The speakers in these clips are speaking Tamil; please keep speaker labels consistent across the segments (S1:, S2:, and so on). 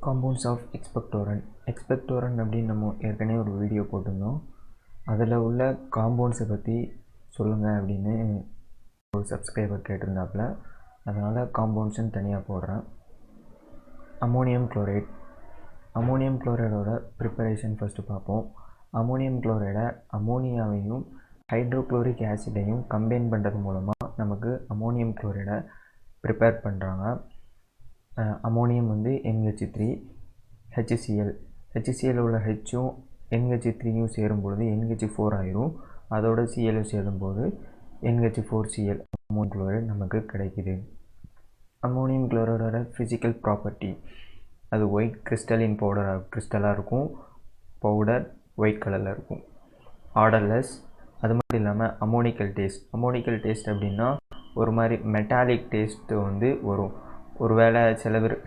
S1: Compounds of expectorant. எக்ஸ்பெக்டோரண்ட் அப்படின்னு நம்ம ஏற்கனவே ஒரு வீடியோ போட்டிருந்தோம். அதில் உள்ள காம்பவுண்ட்ஸை பற்றி சொல்லுங்கள் அப்படின்னு ஒரு சப்ஸ்கிரைபர் கேட்டிருந்தாப்புல. அதனால் காம்பவுண்ட்ஸ்ன்னு தனியாக போடுறேன். Ammonium chloride. அம்மோனியம் குளோரைடோட ப்ரிப்பரேஷன் ஃபஸ்ட்டு பார்ப்போம். அம்மோனியம் குளோரைடை அம்மோனியாவையும் ஹைட்ரோக்ளோரிக் ஆசிடையும் கம்பைன் பண்ணுறது மூலமாக நமக்கு அம்மோனியம் குளோரைடை ப்ரிப்பேர் பண்ணுறாங்க. அம்மோனியம் வந்து NH3 HCl. HCl உள்ள ஹெச்சும் NH3யும் சேரும்பொழுது NH4 ஆயிரும். அதோட Cl சேரும்போது NH4Cl அம்மோனியம் குளோரைடு நமக்கு கிடைக்குது. அம்மோனியம் குளோரைடோட ஃபிசிக்கல் ப்ராப்பர்ட்டி, அது ஒயிட் கிறிஸ்டலின் கிறிஸ்டலாக இருக்கும். பவுடர் ஒயிட் கலரில் இருக்கும், ஆர்டர்லெஸ். அது மட்டும் இல்லாமல் அம்மோனிக்கல் டேஸ்ட். அம்மோனிக்கல் டேஸ்ட் அப்படின்னா ஒரு மாதிரி மெட்டாலிக் டேஸ்ட்டு வந்து வரும். ஒருவேளை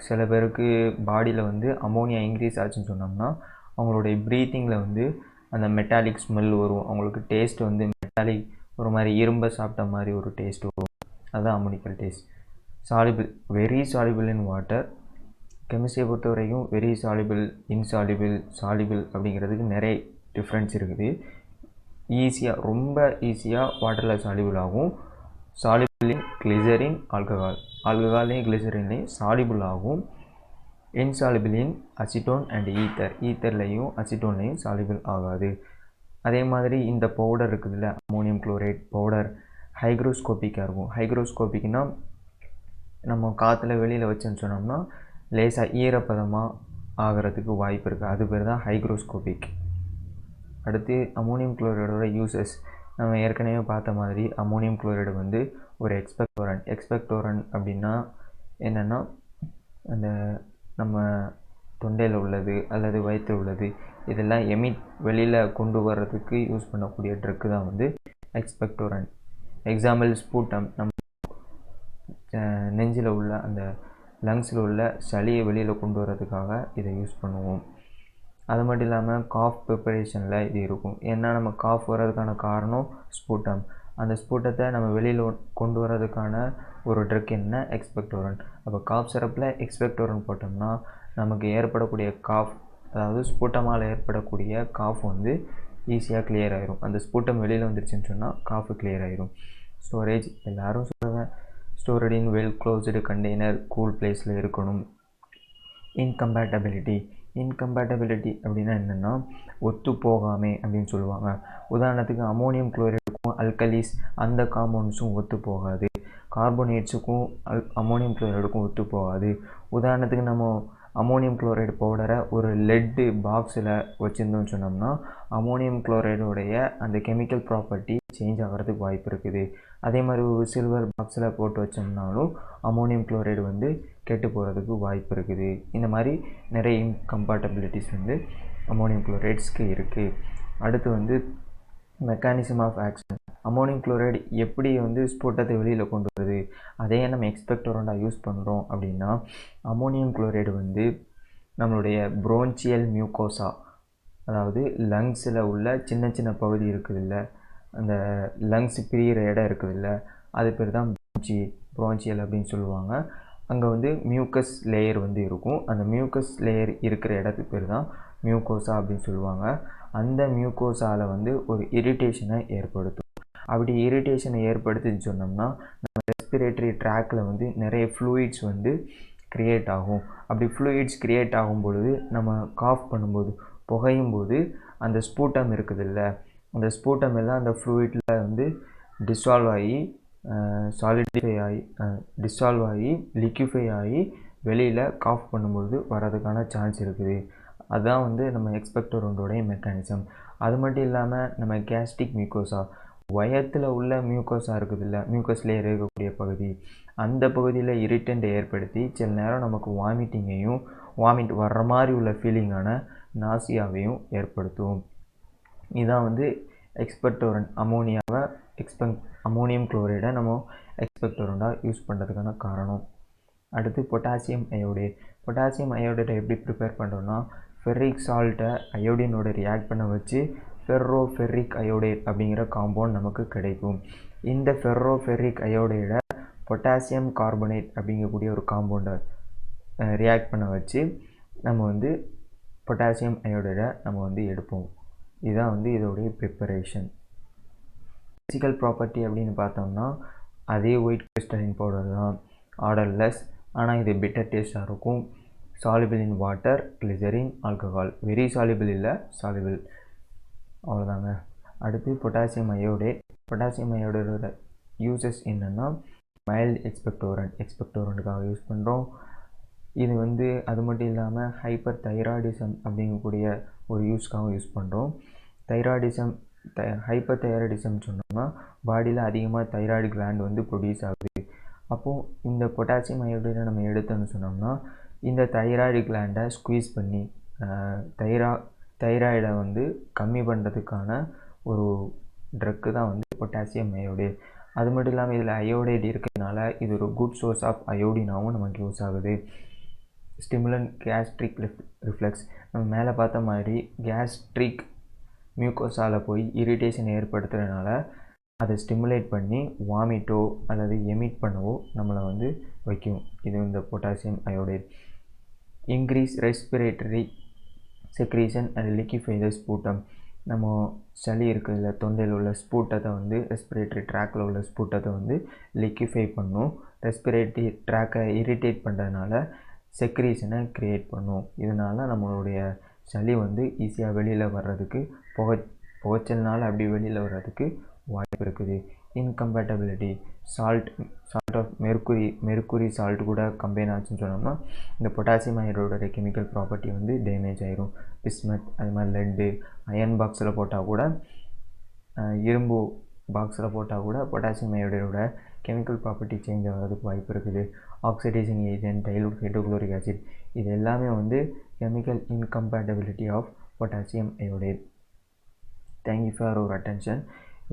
S1: சில பேருக்கு பாடியில் வந்து அம்மோனியா இன்க்ரீஸ் ஆச்சுன்னு சொன்னோம்னா அவங்களுடைய ப்ரீத்திங்கில் வந்து அந்த மெட்டாலிக் ஸ்மெல் வரும். அவங்களுக்கு டேஸ்ட் வந்து மெட்டாலிக், ஒரு மாதிரி இரும்பை சாப்பிட்ட மாதிரி ஒரு டேஸ்ட் வரும். அதுதான் ammoniacal taste. Soluble, very soluble in water. கெமிஸ்ட்ரியை பொறுத்த வரைக்கும் வெரி சாலிபிள், இன்சாலிபிள், சாலிபிள் அப்படிங்கிறதுக்கு நிறைய டிஃப்ரென்ஸ் இருக்குது. ரொம்ப ஈஸியாக வாட்டரில் சாலிபிள் ஆகும். Soluble in glycerin, alcohol. ஆல்கஹால்லையும் கிளிசரின்லையும் சாலிபிள் ஆகும். Insoluble in acetone and ether. ஈத்தர்லையும் அசிட்டோன்லையும் சாலிபிள் ஆகாது. அதே மாதிரி இந்த பவுடர் இருக்குதுல்ல, அம்மோனியம் குளோரைட் பவுடர் ஹைக்ரோஸ்கோப்பிக்காக இருக்கும். ஹைக்ரோஸ்கோப்பிக்னால் நம்ம காற்றுல வெளியில் வச்சோன்னு சொன்னோம்னா லேசாக ஈரப்பதமாக ஆகிறதுக்கு வாய்ப்பு இருக்குது. அது பேர் தான் ஹைக்ரோஸ்கோப்பிக். அடுத்து அம்மோனியம் குளோரைடோட யூசஸ். நம்ம ஏற்கனவே பார்த்த மாதிரி அம்மோனியம் குளோரைடு வந்து ஒரு எக்ஸ்பெக்டோரண்ட். எக்ஸ்பெக்டோரண்ட் அப்படின்னா என்னென்னா, அந்த நம்ம தொண்டையில் உள்ளது அல்லது வயிற்றில் உள்ளது இதெல்லாம் வெளியில் கொண்டு வர்றதுக்கு யூஸ் பண்ணக்கூடிய ட்ரக்கு தான் வந்து எக்ஸ்பெக்டோரண்ட். Example sputum. நம்ம நெஞ்சில் உள்ள அந்த லங்ஸில் உள்ள சளியை வெளியில் கொண்டு வர்றதுக்காக இதை யூஸ் பண்ணுவோம். அது மட்டும் இல்லாமல் காஃப் ப்ரிப்பரேஷனில் இது இருக்கும். ஏன்னா நம்ம காஃப் வர்றதுக்கான காரணம் ஸ்பூட்டம். அந்த ஸ்பூட்டத்தை நம்ம வெளியில் கொண்டு வர்றதுக்கான ஒரு ட்ரக் என்ன, எக்ஸ்பெக்டோரண்ட். அப்போ காஃப் சிரப்பில் எக்ஸ்பெக்டோரண்ட் போட்டோம்னா நமக்கு ஏற்படக்கூடிய காஃப், அதாவது ஸ்பூட்டமால் ஏற்படக்கூடிய காஃப் வந்து ஈஸியாக கிளியர் ஆயிரும். அந்த ஸ்பூட்டம் வெளியில் வந்துருச்சுன்னு சொன்னால் காஃபு கிளியர் ஆயிரும். ஸ்டோரேஜ், எல்லோரும் சொல்லுவேன், ஸ்டோரேஜ் இன் வெல் க்ளோஸ்டு கண்டெய்னர், கூல் பிளேஸில் இருக்கணும். இன்கம்பேட்டபிலிட்டி அப்படின்னா என்னென்னா ஒத்து போகாமே அப்படின்னு சொல்லுவாங்க. உதாரணத்துக்கு அம்மோனியம் குளோரைடுக்கும் அல்கலிஸ் அந்த காம்பவுண்ட்ஸும் ஒத்து போகாது. கார்போனேட்ஸுக்கும் அம்மோனியம் குளோரைடுக்கும் ஒத்து போகாது. உதாரணத்துக்கு நம்ம அம்மோனியம் குளோரைடு பவுடரை ஒரு லெட்டு பாக்ஸில் வச்சுருந்தோம்னு சொன்னோம்னா அம்மோனியம் குளோரைடுடைய அந்த கெமிக்கல் ப்ராப்பர்ட்டி சேஞ்ச் ஆகிறதுக்கு வாய்ப்பு இருக்குது. அதே மாதிரி ஒரு சில்வர் பாக்ஸில் போட்டு வச்சோம்னாலும் அம்மோனியம் குளோரைடு வந்து கெட்டு போகிறதுக்கு வாய்ப்பு இருக்குது. இந்த மாதிரி நிறைய இன்கம்பேட்டபிலிட்டிஸ் வந்து அம்மோனியம் குளோரைட்ஸ்க்கு இருக்குது. அடுத்து வந்து mechanism of action. Ammonium chloride எப்படி வந்து ஸ்பூட்டத்தை வெளியில் கொண்டு வருது, அதையே நம்ம எக்ஸ்பெக்டோரண்டாக யூஸ் பண்ணுறோம் அப்படின்னா, அம்மோனியம் குளோரைடு வந்து நம்மளுடைய ப்ரோன்சியல் மியூக்கோசா, அதாவது லங்ஸில் உள்ள சின்ன சின்ன பகுதி இருக்குதுல்ல, அந்த லங்ஸ் பிரிகிற இடம் இருக்குதுல்ல, அது பேர் தான் ப்ரோன்சியல் அப்படின்னு சொல்லுவாங்க. அங்கே வந்து மியூக்கஸ் லேயர் வந்து இருக்கும். அந்த மியூக்கஸ் லேயர் இருக்கிற இடத்துக்கு பேர் தான் மியூக்கோசா அப்படின்னு சொல்லுவாங்க. அந்த மியூக்கோசாவில் வந்து ஒரு இரிட்டேஷனை ஏற்படுத்தும். அப்படி இரிட்டேஷனை ஏற்படுத்தின்னு சொன்னோம்னா நம்ம ரெஸ்பிரேட்டரி ட்ராக்கில் வந்து நிறைய ஃப்ளூயிட்ஸ் வந்து க்ரியேட் ஆகும். அப்படி ஃப்ளூயிட்ஸ் க்ரியேட் ஆகும் பொழுது நம்ம காஃப் பண்ணும்போது, புகையும் போது அந்த ஸ்பூட்டம் இருக்குதுல்ல, அந்த ஸ்பூட்டம் எல்லாம் அந்த ஃப்ளூயிட்டில் வந்து டிசால்வ் ஆகி லிக்யூஃபை ஆகி வெளியில் காஃப் பண்ணும்போது வர்றதுக்கான சான்ஸ் இருக்குது. அதுதான் வந்து நம்ம எக்ஸ்பெக்டோரண்டோடைய மெக்கானிசம். அது மட்டும் இல்லாமல் நம்ம கேஸ்ட்ரிக் மியூக்கோசா, வயத்தில் உள்ள மியூக்கோசா இருக்குதுல்ல, மியூக்கஸ் லேயர் இருக்கக்கூடிய பகுதி, அந்த பகுதியில் இரிட்டண்ட்டை ஏற்படுத்தி சில நேரம் நமக்கு வாமிட் வர்ற மாதிரி உள்ள ஃபீலிங்கான நாசியாவையும் ஏற்படுத்தும். இதுதான் வந்து எக்ஸ்பெக்டோரண்ட். அம்மோனியம் குளோரைடை நம்ம எக்ஸ்பெக்டோரண்டாக யூஸ் பண்ணுறதுக்கான காரணம். அடுத்து பொட்டாசியம் அயோடைடு. பொட்டாசியம் அயோடைடை எப்படி ப்ரிப்பேர் பண்ணுறோன்னா, ஃபெர்ரிக் சால்ட்டை அயோடினோட ரியாக்ட் பண்ண வச்சு ஃபெர்ரோஃபெர்ரிக் அயோடைடு அப்படிங்கிற காம்பவுண்ட் நமக்கு கிடைக்கும். இந்த ஃபெர்ரோஃபெர்ரிக் அயோடைடை பொட்டாசியம் கார்பனேட் அப்படிங்கக்கூடிய ஒரு காம்பவுண்டை ரியாக்ட் பண்ண வச்சு நம்ம வந்து பொட்டாசியம் அயோடைடை நம்ம வந்து எடுப்போம். இதுதான் வந்து இதோடைய ப்ரிப்பரேஷன். ஃபிசிக்கல் ப்ராப்பர்ட்டி அப்படின்னு பார்த்தோம்னா அதே ஒயிட் கிறிஸ்டலின் பவுடர் தான், ஆர்டர்லெஸ். ஆனால் இது பிட்டர் டேஸ்ட்டாக இருக்கும். Soluble in water, glycerin, alcohol. Very soluble இல்லை, சாலிபிள். அவ்வளோதாங்க. அடுத்து பொட்டாசியம் அயோடைட். பொட்டாசியம் அயோடைடோட யூசஸ் என்னென்னா மைல்டு எக்ஸ்பெக்டோரண்ட்டுக்காக யூஸ் பண்ணுறோம். இது வந்து அது மட்டும் இல்லாமல் ஹைப்பர் தைராய்டிசம் அப்படிங்கக்கூடிய ஒரு யூஸ்க்காகவும் யூஸ் பண்ணுறோம். ஹைப்பர் தைராய்டிசம் சொன்னோம்னா பாடியில் அதிகமாக தைராய்டு கிளாண்ட் வந்து ப்ரொடியூஸ் ஆகுது. அப்போது இந்த பொட்டாசியம் அயோடைடை நம்ம எடுத்தோன்னு சொன்னோம்னா இந்த தைராய்டு கிளாண்டை ஸ்குவீஸ் பண்ணி தைராய்டை வந்து கம்மி பண்ணுறதுக்கான ஒரு ட்ரக்கு தான் வந்து பொட்டாசியம் அயோடைட். அது மட்டும் இல்லாமல் இதில் அயோடைட் இருக்கிறதுனால இது ஒரு குட் சோர்ஸ் ஆஃப் அயோடினாவும் நமக்கு யூஸ் ஆகுது. ஸ்டிமுலன் கேஸ்ட்ரிக் ரிஃப்ளெக்ஸ். நம்ம மேலே பார்த்த மாதிரி கேஸ்ட்ரிக் மியூக்கோஸால் போய் இரிட்டேஷன் ஏற்படுத்துறதுனால அதை ஸ்டிமுலேட் பண்ணி வாமிட்டோ அல்லது எமிட் பண்ணவோ நம்மளை வந்து வைக்கும். இது இந்த potassium iodide. Increase respiratory secretion and liquefy the sputum. நம்ம சளி இருக்குதுல்ல, தொண்டையில் உள்ள ஸ்பூட்டத்தை வந்து ரெஸ்பிரேட்டரி ட்ராக்கில் உள்ள ஸ்பூட்டத்தை வந்து லிக்விஃபை பண்ணும். ரெஸ்பிரேட்டரி ட்ராக்கை இரிட்டேட் பண்ணுறதுனால செக்ரீஷனை க்ரியேட் பண்ணும். இதனால் நம்மளுடைய சளி வந்து ஈஸியாக வெளியில் வர்றதுக்கு, புகைச்சல்னால் அப்படி வெளியில் வர்றதுக்கு வாய்ப்பு இருக்குது. Incompatibility. Salt of mercury salt கூட கம்பைன் ஆச்சுன்னு சொன்னோம்னா இந்த பொட்டாசியம் அயோடைடோட கெமிக்கல் ப்ராப்பர்ட்டி வந்து டேமேஜ் ஆயிரும். பிஸ்மத், அது மாதிரி லெட்டு, அயன் பாக்ஸில் போட்டால் கூட, இரும்பு பாக்ஸில் போட்டால் கூட பொட்டாசியம் அயோடைடோட கெமிக்கல் ப்ராப்பர்ட்டி சேஞ்ச் ஆகிறதுக்கு வாய்ப்பு இருக்குது. Oxidising agent, dilute hydrochloric acid, இது எல்லாமே வந்து chemical incompatibility of potassium iodide. Thank you for your attention.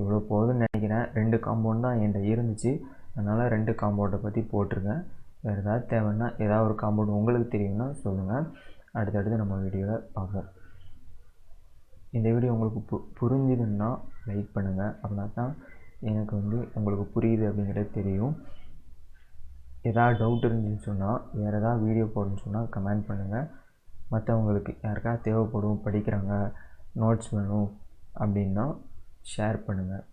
S1: இவ்வளோ போதும்னு நினைக்கிறேன். 2 காம்பவுண்ட் தான் என்கிட்ட இருந்துச்சு, அதனால் 2 காம்பவுண்டை பற்றி போட்டிருக்கேன். வேறு ஏதாவது தேவைன்னா ஏதாவது ஒரு காம்பவுண்ட் உங்களுக்கு தெரியும்னா சொல்லுங்கள். அடுத்தடுத்து நம்ம வீடியோவில் பார்ப்போம். இந்த வீடியோ உங்களுக்கு புரிஞ்சுதுன்னா லைக் பண்ணுங்கள். அப்படின்னா தான் எனக்கு வந்து உங்களுக்கு புரியுது அப்படிங்கிறது தெரியும். ஏதாவது டவுட் இருந்துச்சுன்னு சொன்னால், வேறு ஏதாவது வீடியோ போடணும்னு சொன்னால் கமெண்ட் பண்ணுங்கள். மற்றவங்களுக்கு யாருக்காவது தேவைப்படும், படிக்கிறாங்க, நோட்ஸ் வேணும் அப்படின்னா ஷேர் பண்ணுங்கள்.